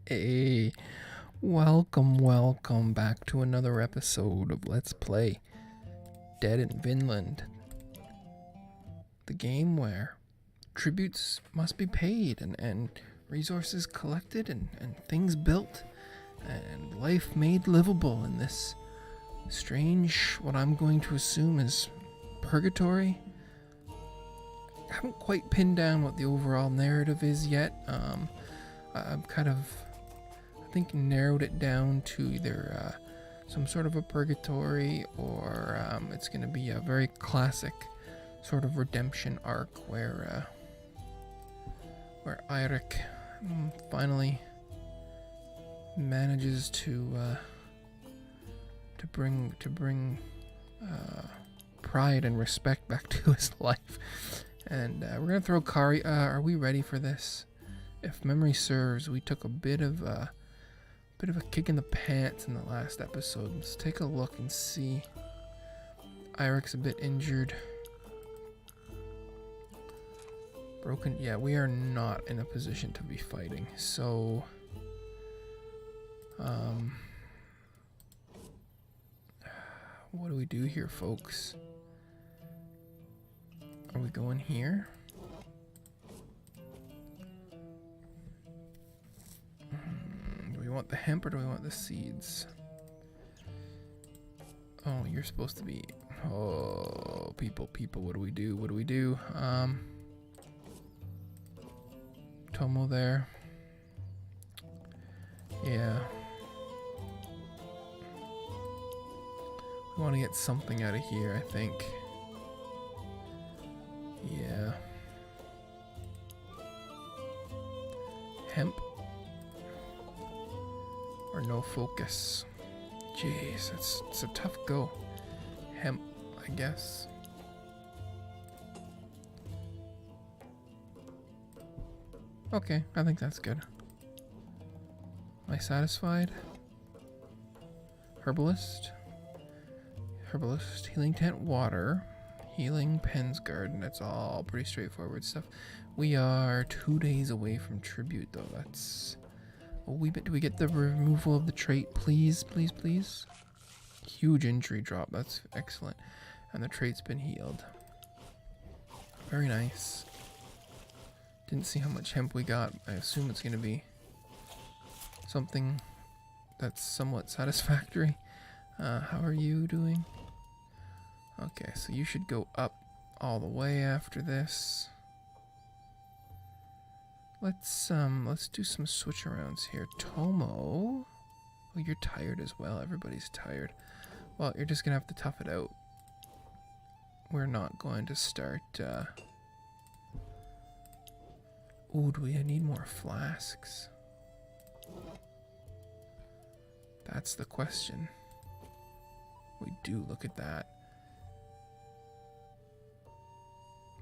Hey, welcome back to another episode of Let's Play Dead in Vinland. The game where tributes must be paid and resources collected and things built and life made livable in this strange, what I'm going to assume is purgatory. I haven't quite pinned down what the overall narrative is yet. I'm kind of, I think, narrowed it down to either some sort of a purgatory or it's going to be a very classic sort of redemption arc where Eirik finally manages to bring pride and respect back to his life. And we're gonna throw Kari. Are we ready for this? If memory serves, we took a bit of a kick in the pants in the last episode. Let's take a look and see. Eirik's a bit injured. Broken. Yeah, we are not in a position to be fighting. So, what do we do here, folks? Are we going here? Do we want the hemp or do we want the seeds? Oh, you're supposed to be... Oh, people, what do we do? Tomo there. Yeah. We want to get something out of here, I think. Yeah. Hemp. Or no focus. Jeez, it's a tough go. Hemp, I guess. Okay, I think that's good. Am I satisfied? Herbalist, healing tent, water, healing Penn's garden. That's all pretty straightforward stuff. We are 2 days away from tribute, though. That's a wee bit. Do we get the removal of the trait, please? Huge injury drop. That's excellent. And the trait's been healed. Very nice. Didn't see how much hemp we got. I assume it's going to be something that's somewhat satisfactory. How are you doing? Okay, so you should go up all the way after this. Let's do some switch arounds here. Tomo. Oh, you're tired as well. Everybody's tired. Well, you're just gonna have to tough it out. We're not going to start Ooh, do we need more flasks? That's the question. We do, look at that.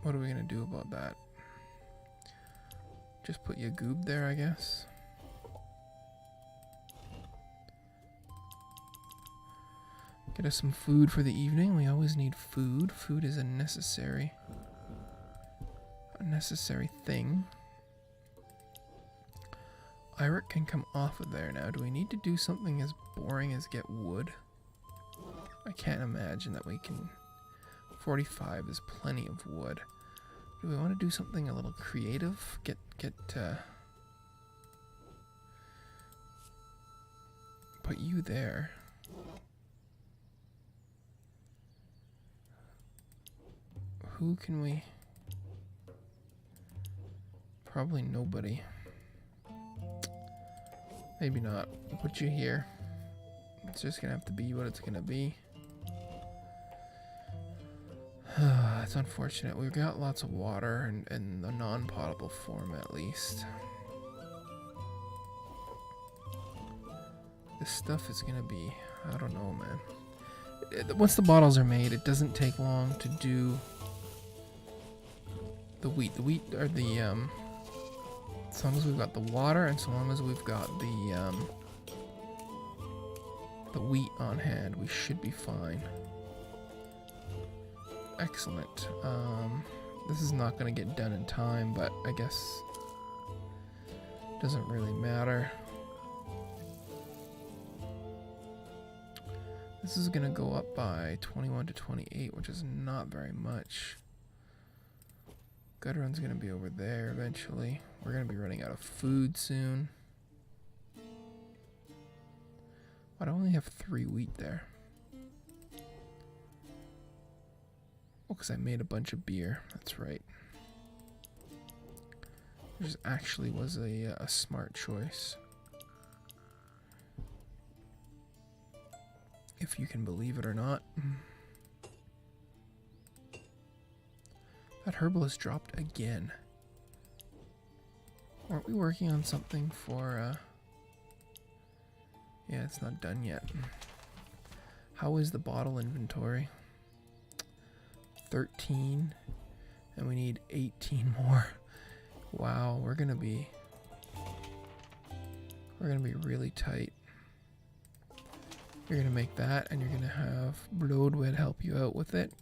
What are we gonna do about that? Just put your goob there, I guess. Get us some food for the evening. We always need food. Food is a necessary thing. Eirik can come off of there now. Do we need to do something as boring as get wood? I can't imagine that we can. 45 is plenty of wood. Do we want to do something a little creative? Put you there. Who can we? Probably nobody. Maybe not. We'll put you here. It's just gonna have to be what it's gonna be. It's unfortunate. We've got lots of water in the non-potable form, at least. This stuff is gonna be... I don't know, man. Once the bottles are made, it doesn't take long to do the wheat. The wheat are the... as long as we've got the water and so long as we've got the wheat on hand, we should be fine. Excellent. This is not going to get done in time, but I guess Doesn't really matter. This is gonna go up by 21 to 28, which is not very much. Gudrun's gonna be over there eventually. We're gonna be running out of food soon. Why do I only have 3 wheat there? Oh, because I made a bunch of beer. That's right. Which actually was a smart choice. If you can believe it or not. That herbalist dropped again. Aren't we working on something for, yeah, it's not done yet. How is the bottle inventory? 13. And we need 18 more. Wow, we're gonna be really tight. You're gonna make that, and you're gonna have Bloodwood help you out with it.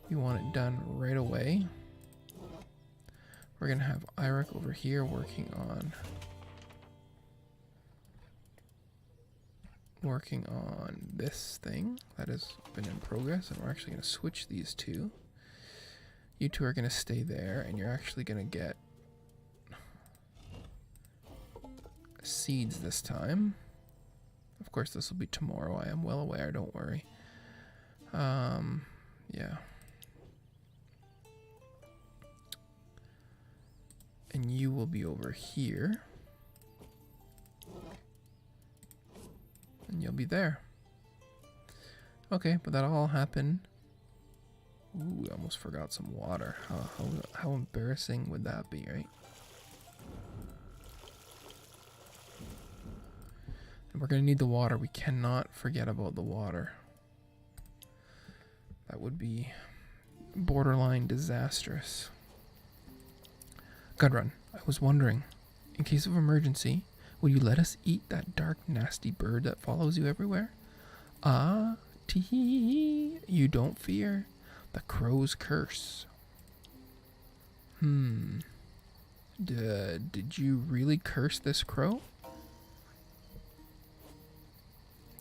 You want it done right away. We're gonna have Eirik over here working on this thing that has been in progress, and we're actually gonna switch these two. You two are gonna stay there, and you're actually gonna get seeds this time. Of course, this will be tomorrow. I am well aware. Don't worry. Yeah. And you will be over here. And you'll be there. Okay, but that'll all happen. Ooh, I almost forgot some water. How embarrassing would that be, right? And we're going to need the water. We cannot forget about the water. That would be borderline disastrous. Gudrun, I was wondering, in case of emergency, will you let us eat that dark, nasty bird that follows you everywhere? Ah, tee, you don't fear. The crow's curse. Did you really curse this crow?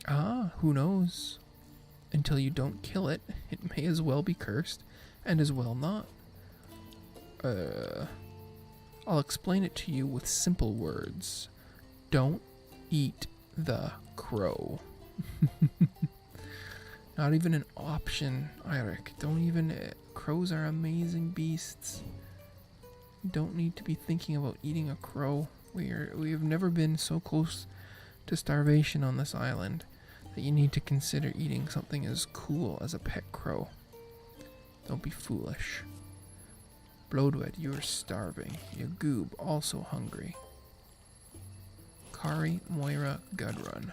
Ah, who knows? Until you don't kill it, it may as well be cursed, and as well not. I'll explain it to you with simple words. Don't eat the crow. Not even an option, Eirik. Don't even... crows are amazing beasts. You don't need to be thinking about eating a crow. We have never been so close to starvation on this island that you need to consider eating something as cool as a pet crow. Don't be foolish. Bloodwood, you are starving. Yagoob, also hungry. Kari, Moira, Gudrun.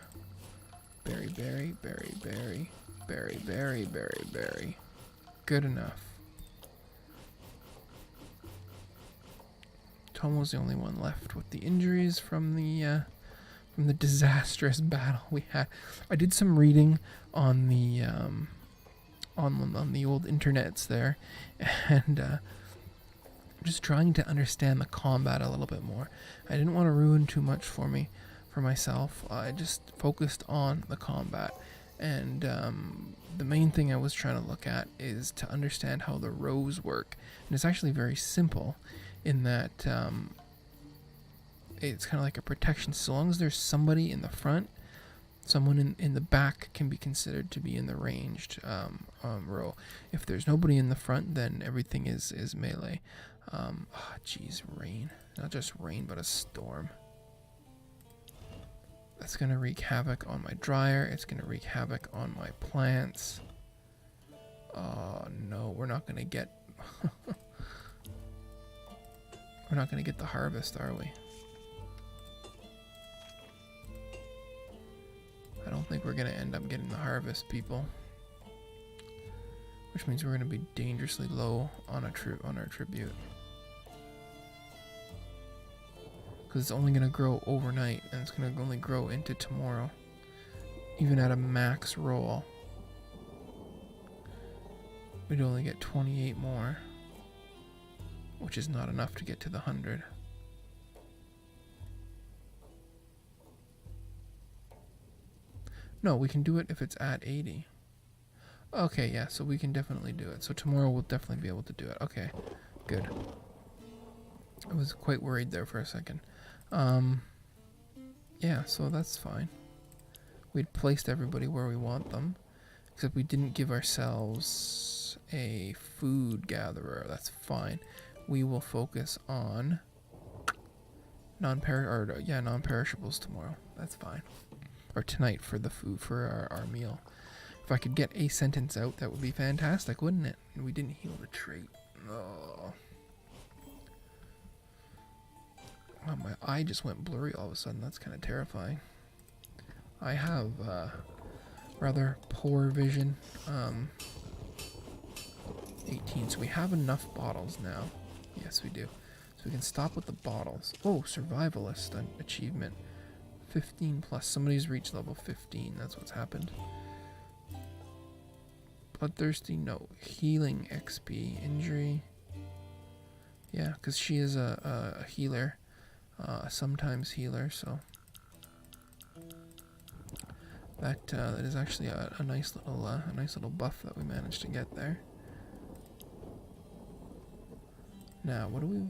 Berry, berry, berry, berry. Berry, berry, berry, berry. Good enough. Tomo's the only one left with the injuries from the disastrous battle we had. I did some reading on the on the old internets there, and just trying to understand the combat a little bit more. I didn't want to ruin too much for myself. I just focused on the combat. And the main thing I was trying to look at is to understand how the rows work. And it's actually very simple in that it's kind of like a protection. So long as there's somebody in the front, someone in the back can be considered to be in the ranged row. If there's nobody in the front, then everything is melee. Geez, rain. Not just rain, but a storm. That's going to wreak havoc on my dryer. It's going to wreak havoc on my plants. Oh, no. We're not going to get... we're not going to get the harvest, are we? I don't think we're going to end up getting the harvest, people. Which means we're going to be dangerously low on our tribute. Because it's only going to grow overnight, and it's going to only grow into tomorrow, even at a max roll. We'd only get 28 more, which is not enough to get to the 100. No, we can do it if it's at 80. Okay, yeah, so we can definitely do it. So tomorrow we'll definitely be able to do it. Okay, good. I was quite worried there for a second. Yeah, so that's fine. We'd placed everybody where we want them, except we didn't give ourselves a food gatherer. That's fine. We will focus on non-perishables tomorrow. That's fine. Or tonight for the food, for our meal. If I could get a sentence out, that would be fantastic, wouldn't it? And we didn't heal the trait. Oh. Wow, my eye just went blurry all of a sudden. That's kind of terrifying. I have rather poor vision. 18. So we have enough bottles now. Yes, we do. So we can stop with the bottles. Oh, survivalist achievement. 15 plus. Somebody's reached level 15. That's what's happened. Bloodthirsty, no. Healing XP. Injury. Yeah, because she is a healer. Sometimes healer, so that is actually a nice little buff that we managed to get there. Now, what do we?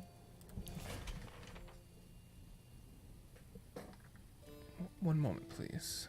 One moment, please.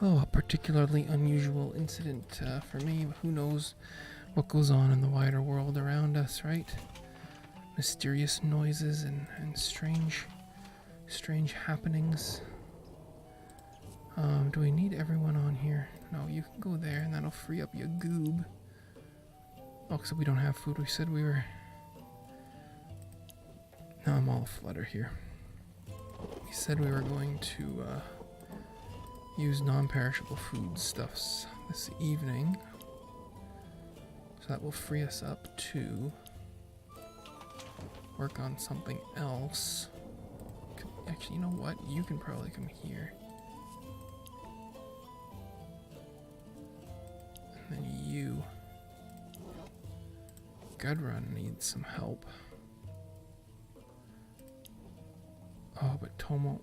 Oh, a particularly unusual incident for me. Who knows what goes on in the wider world around us, right? Mysterious noises and strange happenings. Do we need everyone on here? No, you can go there and that'll free up your goob. Oh, so we don't have food. We said we were... Now I'm all flutter here. We said we were going to use non-perishable foodstuffs this evening. So that will free us up to work on something else. Actually, you know what? You can probably come here. And then you. Gudrun needs some help. Oh, but Tomo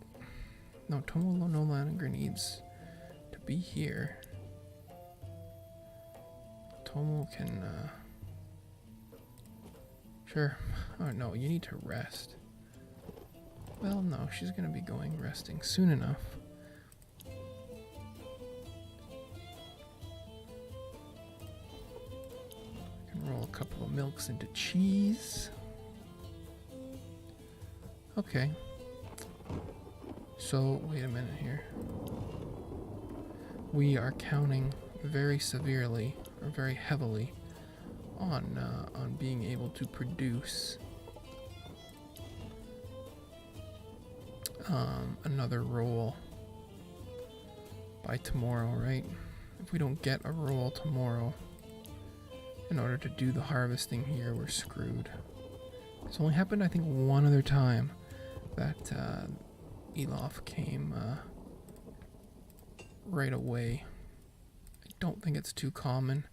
no longer needs to be here. Tomo can, sure. Oh no, you need to rest. Well, no, she's gonna be resting soon enough. I can roll a couple of milks into cheese. Okay. So, wait a minute here. We are counting very severely, or very heavily, on being able to produce another roll by tomorrow, right? If we don't get a roll tomorrow, in order to do the harvesting here, we're screwed. It's only happened, I think, one other time that Elof came right away. I don't think it's too common,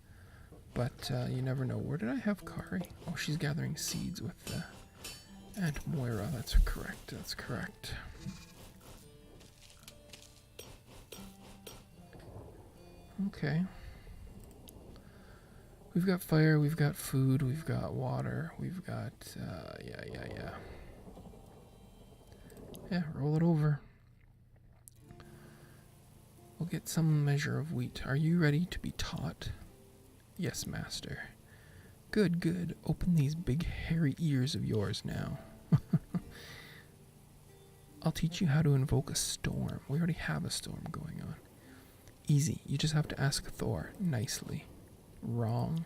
but you never know. Where did I have Kari? Oh, she's gathering seeds with Aunt Moira. That's correct. That's correct. Okay. We've got fire, we've got food, we've got water, we've got, yeah. Yeah, roll it over. We'll get some measure of wheat. Are you ready to be taught? Yes, master. Good, good. Open these big hairy ears of yours now. I'll teach you how to invoke a storm. We already have a storm going on. Easy. You just have to ask Thor nicely. Wrong.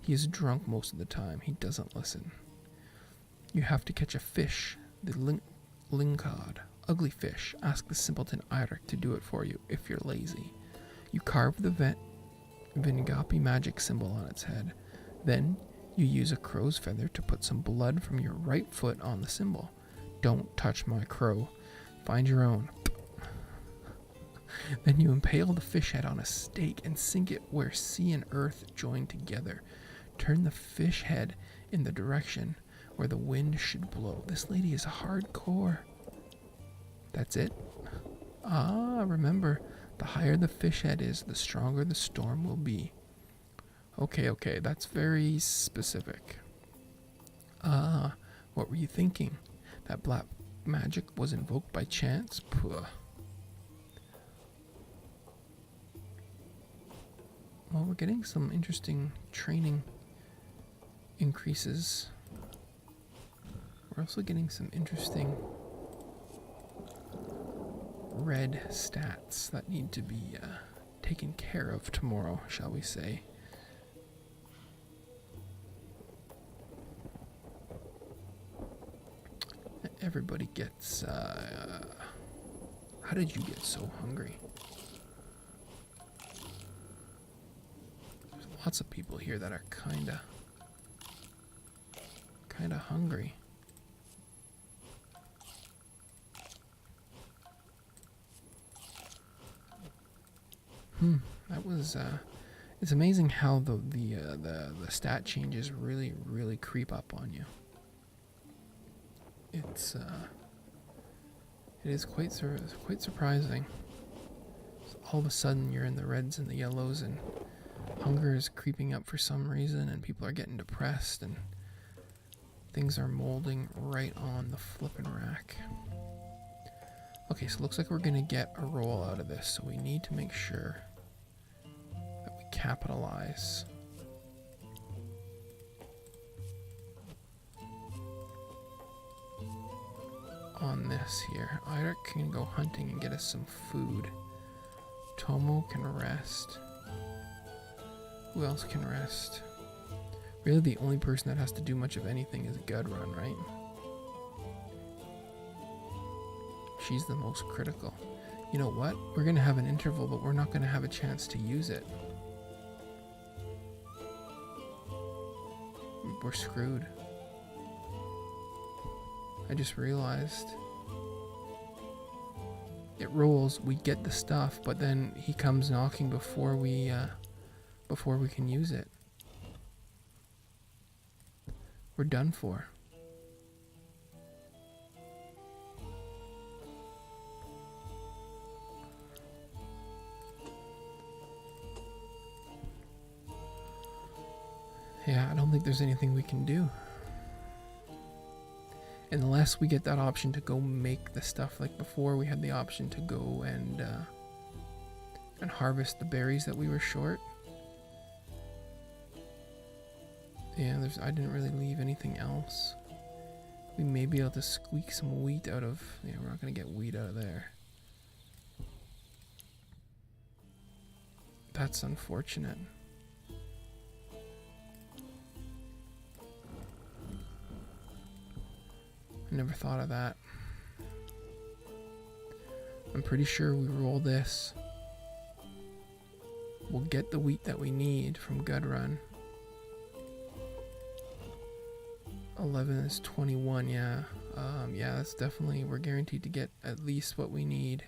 He is drunk most of the time. He doesn't listen. You have to catch a fish, the lingcod, ugly fish. Ask the simpleton Eirik to do it for you if you're lazy. You carve the Vingapi magic symbol on its head. Then you use a crow's feather to put some blood from your right foot on the symbol. Don't touch my crow. Find your own. Then you impale the fish head on a stake and sink it where sea and earth join together. Turn the fish head in the direction where the wind should blow. This lady is hardcore. That's it? Ah, remember, the higher the fish head is, the stronger the storm will be. Okay, that's very specific. Ah, what were you thinking? That black magic was invoked by chance? Puh. Well, we're getting some interesting training increases. We're also getting some interesting red stats that need to be taken care of tomorrow, shall we say. Everybody gets... How did you get so hungry? There's lots of people here that are kinda hungry. That was it's amazing how the stat changes really creep up on you. It is quite surprising. So all of a sudden you're in the reds and the yellows, and hunger is creeping up for some reason, and people are getting depressed, and things are molding right on the flippin' rack. Okay, so it looks like we're gonna get a roll out of this, so we need to make sure that we capitalize. On this here. Eirik can go hunting and get us some food. Tomo can rest. Who else can rest? Really the only person that has to do much of anything is Gudrun, right? She's the most critical. You know what? We're gonna have an interval, but we're not gonna have a chance to use it. We're screwed. I just realized. It rolls, we get the stuff, but then he comes knocking before we can use it. We're done for. Yeah, I don't think there's anything we can do. Unless we get that option to go make the stuff like before we had the option to go and harvest the berries that we were short. Yeah, I didn't really leave anything else. We may be able to squeak some wheat out of... Yeah, we're not going to get wheat out of there. That's unfortunate. I never thought of that. I'm pretty sure we roll this. We'll get the wheat that we need from Gudrun. 11 is 21, yeah. Yeah, that's definitely, we're guaranteed to get at least what we need.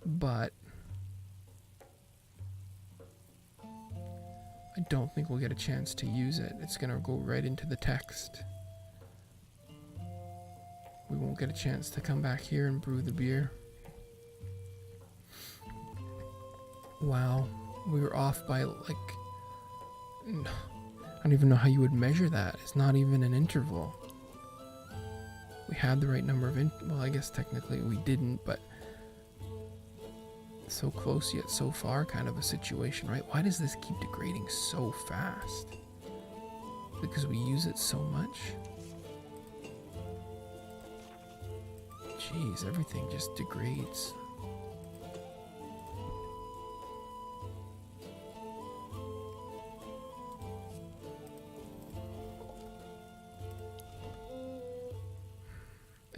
but I don't think we'll get a chance to use it. It's gonna go right into the text. We won't get a chance to come back here and brew the beer. Wow, we were off by like, I don't even know how you would measure that. It's not even an interval. We had the right number of well, I guess technically we didn't, but so close yet so far kind of a situation, right? Why does this keep degrading so fast? Because we use it so much? Jeez, everything just degrades.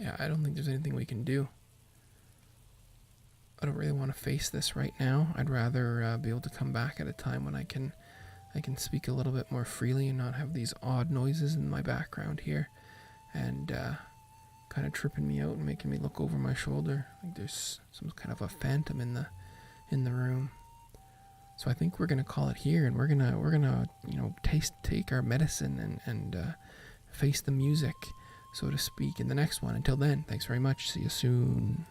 Yeah, I don't think there's anything we can do. I don't really want to face this right now. I'd rather be able to come back at a time when I can speak a little bit more freely and not have these odd noises in my background here, and kind of tripping me out and making me look over my shoulder like there's some kind of a phantom in the room. So I think we're gonna call it here, and we're gonna take our medicine and face the music, so to speak, in the next one. Until then, thanks very much. See you soon.